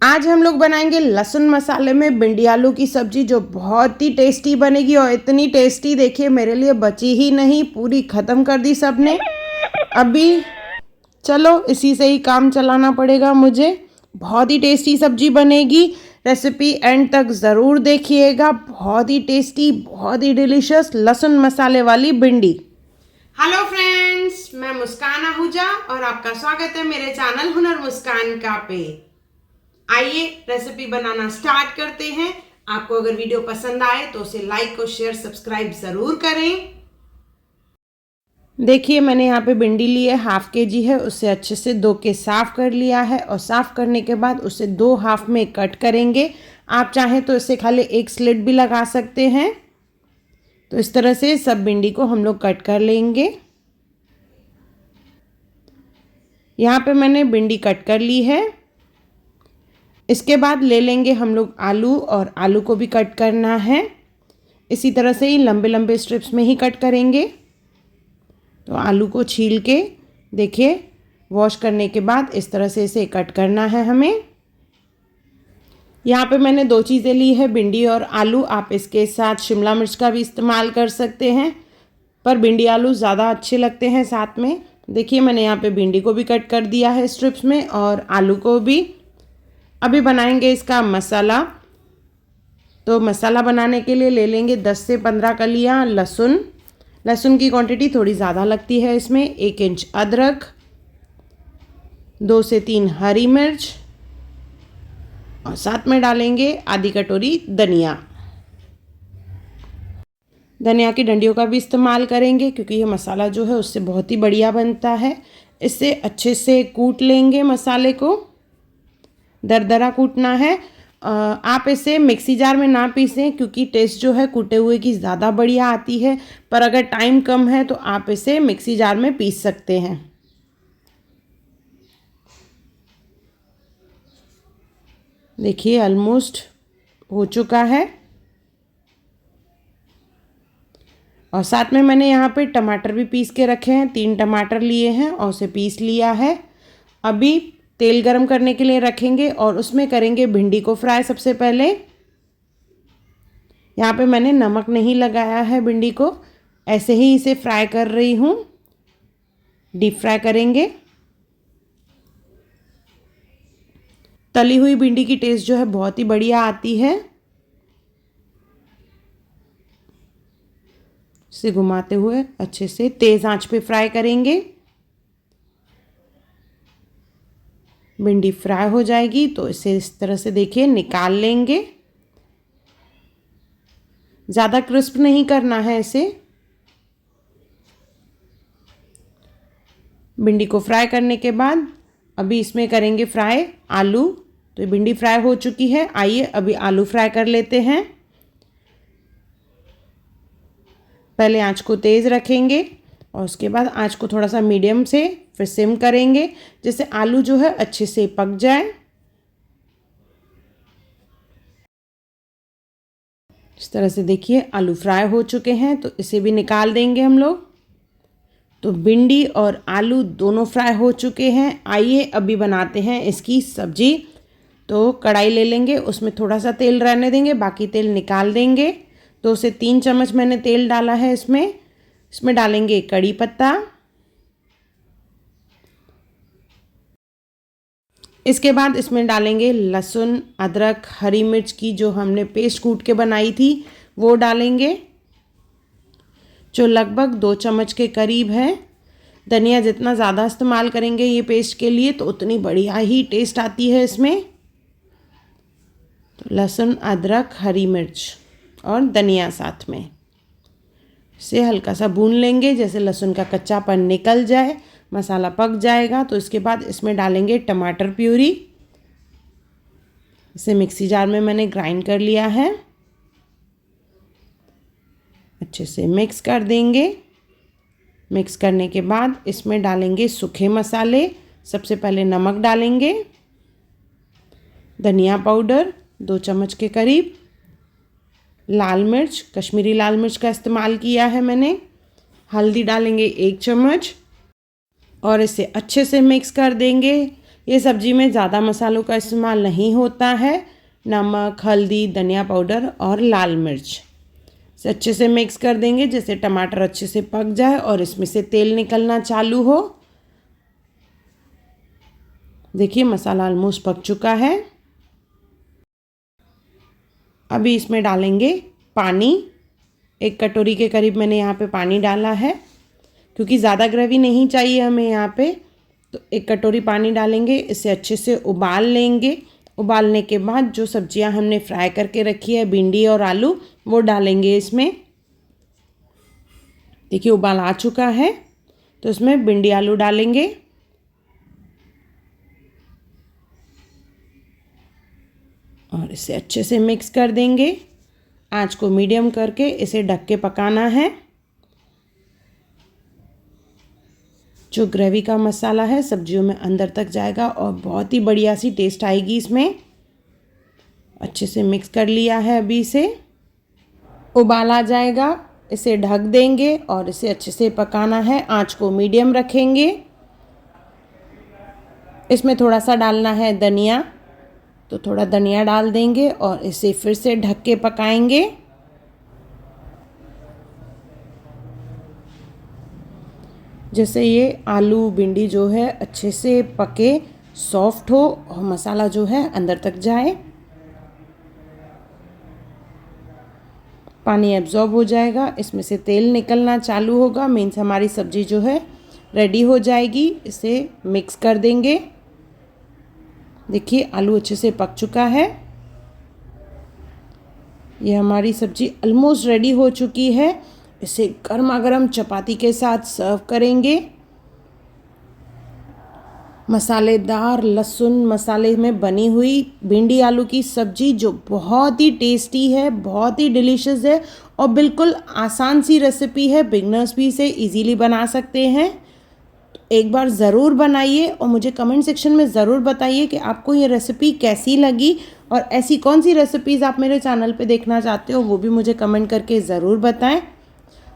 आज हम लोग बनाएंगे लहसुन मसाले में भिंडी आलू की सब्जी, जो बहुत ही टेस्टी बनेगी। और इतनी टेस्टी, देखिए मेरे लिए बची ही नहीं, पूरी ख़त्म कर दी सबने। अभी चलो इसी से ही काम चलाना पड़ेगा मुझे। बहुत ही टेस्टी सब्जी बनेगी, रेसिपी एंड तक ज़रूर देखिएगा। बहुत ही टेस्टी, बहुत ही डिलीशियस लहसुन मसाले वाली भिंडी। हेलो फ्रेंड्स, मैं मुस्कान आहूजा और आपका स्वागत है मेरे चैनल हुनर मुस्कान का पे। आइए रेसिपी बनाना स्टार्ट करते हैं। आपको अगर वीडियो पसंद आए तो उसे लाइक और शेयर सब्सक्राइब ज़रूर करें। देखिए मैंने यहाँ पे भिंडी ली है, हाफ केजी है। उसे अच्छे से धो के साफ़ कर लिया है और साफ़ करने के बाद उसे 2 हाफ में कट करेंगे। आप चाहें तो इसे खाली एक स्लिट भी लगा सकते हैं। तो इस तरह से सब भिंडी को हम लोग कट कर लेंगे। यहाँ पे मैंने भिंडी कट कर ली है। इसके बाद ले लेंगे हम लोग आलू, और आलू को भी कट करना है। इसी तरह से ही लंबे लंबे स्ट्रिप्स में ही कट करेंगे। तो आलू को छील के देखिए, वॉश करने के बाद इस तरह से इसे कट करना है हमें। यहाँ पे मैंने 2 चीज़ें ली है, भिंडी और आलू। आप इसके साथ शिमला मिर्च का भी इस्तेमाल कर सकते हैं, पर भिंडी आलू ज़्यादा अच्छे लगते हैं साथ में। देखिए मैंने यहाँ पे भिंडी को भी कट कर दिया है स्ट्रिप्स में, और आलू को भी। अभी बनाएंगे इसका मसाला। तो मसाला बनाने के लिए ले लेंगे 10 से 15 कलियाँ लहसुन। लहसुन की क्वांटिटी थोड़ी ज़्यादा लगती है इसमें। 1 इंच अदरक, 2 से 3 हरी मिर्च, और साथ में डालेंगे आधी कटोरी धनिया। धनिया की डंडियों का भी इस्तेमाल करेंगे, क्योंकि ये मसाला जो है उससे बहुत ही बढ़िया बनता है। इससे अच्छे से कूट लेंगे मसाले को, दरदरा कूटना है। आप इसे मिक्सी जार में ना पीसें, क्योंकि टेस्ट जो है कूटे हुए की ज़्यादा बढ़िया आती है। पर अगर टाइम कम है तो आप इसे मिक्सी जार में पीस सकते हैं। देखिए ऑलमोस्ट हो चुका है। और साथ में मैंने यहाँ पे टमाटर भी पीस के रखे हैं। 3 टमाटर लिए हैं और उसे पीस लिया है। अभी तेल गरम करने के लिए रखेंगे और उसमें करेंगे भिंडी को फ्राई। सबसे पहले यहाँ पे मैंने नमक नहीं लगाया है, भिंडी को ऐसे ही इसे फ्राई कर रही हूँ। डीप फ्राई करेंगे। तली हुई भिंडी की टेस्ट जो है बहुत ही बढ़िया आती है। इसे घुमाते हुए अच्छे से तेज़ आंच पे फ्राई करेंगे। भिंडी फ्राई हो जाएगी तो इसे इस तरह से देखिए निकाल लेंगे। ज़्यादा क्रिस्प नहीं करना है इसे। भिंडी को फ्राई करने के बाद अभी इसमें करेंगे फ्राई आलू। तो ये भिंडी फ्राई हो चुकी है। आइए अभी आलू फ्राई कर लेते हैं। पहले आंच को तेज़ रखेंगे और उसके बाद आंच को थोड़ा सा मीडियम से फिर सिम करेंगे, जिससे आलू जो है अच्छे से पक जाए। इस तरह से देखिए आलू फ्राई हो चुके हैं, तो इसे भी निकाल देंगे हम लोग। तो भिंडी और आलू दोनों फ्राई हो चुके हैं। आइए अभी बनाते हैं इसकी सब्जी। तो कढ़ाई ले लेंगे, उसमें थोड़ा सा तेल रहने देंगे, बाकी तेल निकाल देंगे। 2 से 3 चम्मच मैंने तेल डाला है इसमें डालेंगे कड़ी पत्ता। इसके बाद इसमें डालेंगे लहसुन, अदरक, हरी मिर्च की जो हमने पेस्ट कूट के बनाई थी वो डालेंगे, जो लगभग 2 चम्मच के करीब है। धनिया जितना ज़्यादा इस्तेमाल करेंगे ये पेस्ट के लिए तो उतनी बढ़िया ही टेस्ट आती है इसमें। तो लहसुन, अदरक, हरी मिर्च और धनिया साथ में इसे हल्का सा भून लेंगे, जैसे लहसुन का कच्चापन निकल जाए, मसाला पक जाएगा। तो इसके बाद इसमें डालेंगे टमाटर प्यूरी। इसे मिक्सी जार में मैंने ग्राइंड कर लिया है। अच्छे से मिक्स कर देंगे। मिक्स करने के बाद इसमें डालेंगे सूखे मसाले। सबसे पहले नमक डालेंगे, धनिया पाउडर 2 चम्मच के करीब, लाल मिर्च, कश्मीरी लाल मिर्च का इस्तेमाल किया है मैंने, हल्दी डालेंगे 1 चम्मच और इसे अच्छे से मिक्स कर देंगे। ये सब्जी में ज़्यादा मसालों का इस्तेमाल नहीं होता है। नमक, हल्दी, धनिया पाउडर और लाल मिर्च से अच्छे से मिक्स कर देंगे जैसे टमाटर अच्छे से पक जाए और इसमें से तेल निकलना चालू हो। देखिए मसाला ऑलमोस्ट पक चुका है। अभी इसमें डालेंगे पानी। 1 कटोरी के करीब मैंने यहाँ पे पानी डाला है, क्योंकि ज़्यादा ग्रेवी नहीं चाहिए हमें यहाँ पे, तो 1 कटोरी पानी डालेंगे। इसे अच्छे से उबाल लेंगे। उबालने के बाद जो सब्जियां हमने फ्राई करके रखी है, भिंडी और आलू, वो डालेंगे इसमें। देखिए उबाल आ चुका है, तो इसमें भिंडी आलू डालेंगे और इसे अच्छे से मिक्स कर देंगे। आंच को मीडियम करके इसे ढक के पकाना है। जो ग्रेवी का मसाला है सब्जियों में अंदर तक जाएगा और बहुत ही बढ़िया सी टेस्ट आएगी इसमें। अच्छे से मिक्स कर लिया है। अभी इसे उबाल आ जाएगा, इसे ढक देंगे और इसे अच्छे से पकाना है। आंच को मीडियम रखेंगे। इसमें थोड़ा सा डालना है धनिया, तो थोड़ा धनिया डाल देंगे और इसे फिर से ढक के पकाएंगे। जैसे ये आलू भिंडी जो है अच्छे से पके, सॉफ्ट हो और मसाला जो है अंदर तक जाए, पानी एब्जॉर्ब हो जाएगा, इसमें से तेल निकलना चालू होगा, मीन्स हमारी सब्जी जो है रेडी हो जाएगी। इसे मिक्स कर देंगे। देखिए आलू अच्छे से पक चुका है। ये हमारी सब्जी ऑलमोस्ट रेडी हो चुकी है। इसे गर्मा गर्म चपाती के साथ सर्व करेंगे। मसालेदार लहसुन मसाले में बनी हुई भिंडी आलू की सब्जी जो बहुत ही टेस्टी है, बहुत ही डिलीशियस है और बिल्कुल आसान सी रेसिपी है। बिगनर्स भी इसे इजीली बना सकते हैं। एक बार ज़रूर बनाइए और मुझे कमेंट सेक्शन में ज़रूर बताइए कि आपको ये रेसिपी कैसी लगी और ऐसी कौन सी रेसिपीज़ आप मेरे चैनल पे देखना चाहते हो वो भी मुझे कमेंट करके ज़रूर बताएं।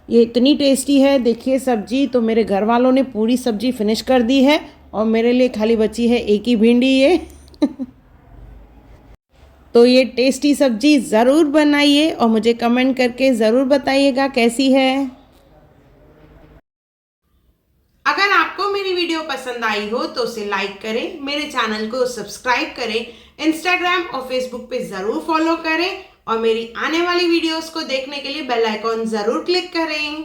ये इतनी टेस्टी है। देखिए सब्जी तो मेरे घर वालों ने पूरी सब्जी फिनिश कर दी है और मेरे लिए खाली बची है एक ही भिंडी ये तो ये टेस्टी सब्जी ज़रूर बनाइए और मुझे कमेंट करके ज़रूर बताइएगा कैसी है। अगर आपको मेरी वीडियो पसंद आई हो तो उसे लाइक करें, मेरे चैनल को सब्सक्राइब करें, इंस्टाग्राम और फेसबुक पे ज़रूर फॉलो करें और मेरी आने वाली वीडियोस को देखने के लिए बेल आइकॉन ज़रूर क्लिक करें।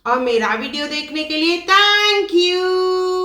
और मेरा वीडियो देखने के लिए थैंक यू।